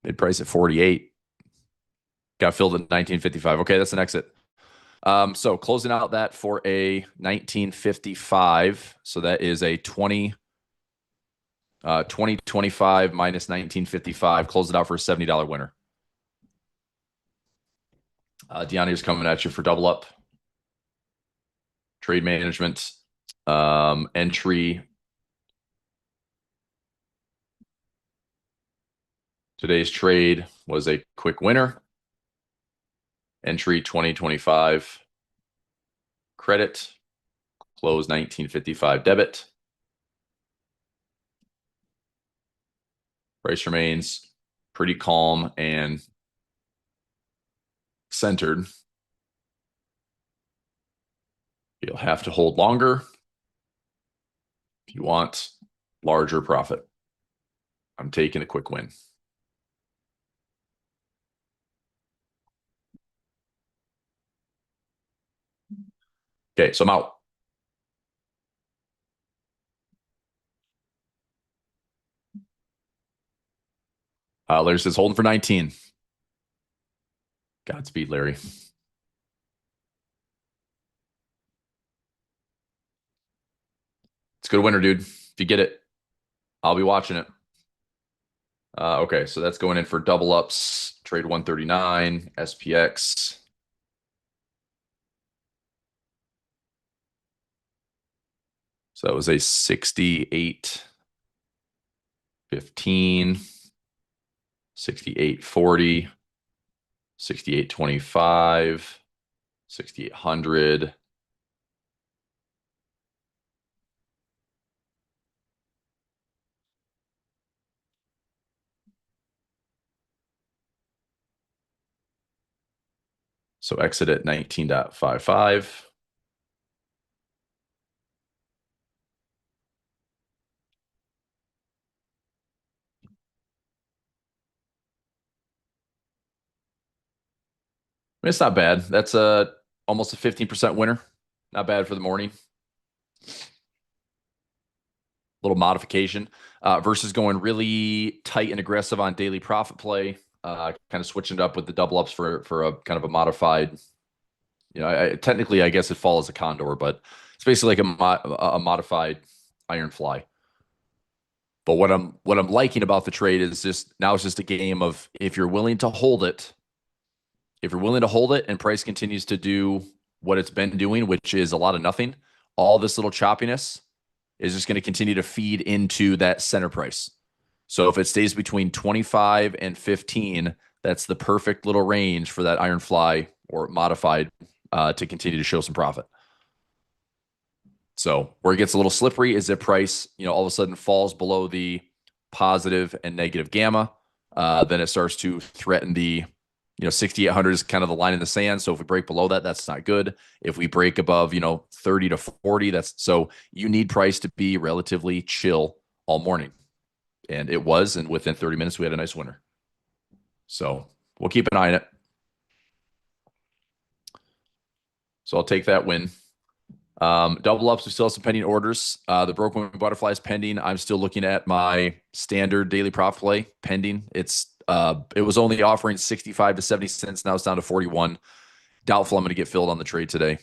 Mid price at 48. Got filled at 1955. Okay, that's an exit. So closing out that for a 1955. So that is a 2025 minus 1955. Close it out for a $70 winner. Deani's coming at you for double up. Trade management. Entry. Today's trade was a quick winner. Entry 2025 credit. Close 1955 debit. Price remains pretty calm and centered. You'll have to hold longer if you want larger profit. I'm taking a quick win. Okay, so I'm out. Larry says holding for 19. Godspeed, Larry. It's a good winner, dude. If you get it, I'll be watching it. Okay, so that's going in for double ups. Trade 139, SPX. So that was a 68, 15, 68, 40, 68, 25, 6800. So exit at 19.55. It's not bad. That's almost a 15% winner. Not bad for the morning. Little modification versus going really tight and aggressive on daily profit play. Kind of switching it up with the double ups for a kind of a modified. Technically, I guess it follows a condor, but it's basically like a modified iron fly. But what I'm liking about the trade is just now it's just a game of if you're willing to hold it, and price continues to do what it's been doing, which is a lot of nothing, all this little choppiness is just going to continue to feed into that center price. So if it stays between 25 and 15, that's the perfect little range for that iron fly or modified to continue to show some profit. So where it gets a little slippery is if price, all of a sudden falls below the positive and negative gamma. Then it starts to threaten the 6,800 is kind of the line in the sand. So if we break below that, that's not good. If we break above, 30 to 40, so you need price to be relatively chill all morning. And it was, and within 30 minutes, we had a nice winner. So we'll keep an eye on it. So I'll take that win. Double ups, we still have some pending orders. The broken butterfly is pending. I'm still looking at my standard daily profit play pending. It was only offering 65 to 70 cents. Now it's down to 41. Doubtful I'm going to get filled on the trade today.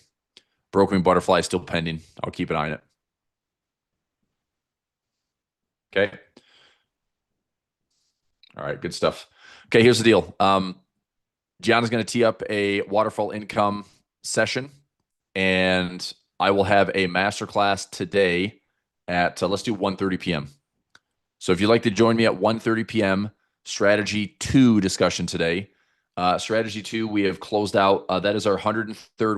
Broken butterfly is still pending. I'll keep an eye on it. Okay. All right. Good stuff. Okay. Here's the deal. John is going to tee up a waterfall income session, and I will have a masterclass today at let's do 1:30 p.m. So if you'd like to join me at 1:30 p.m., strategy 2 discussion today. Strategy 2, we have closed out. That is our 103rd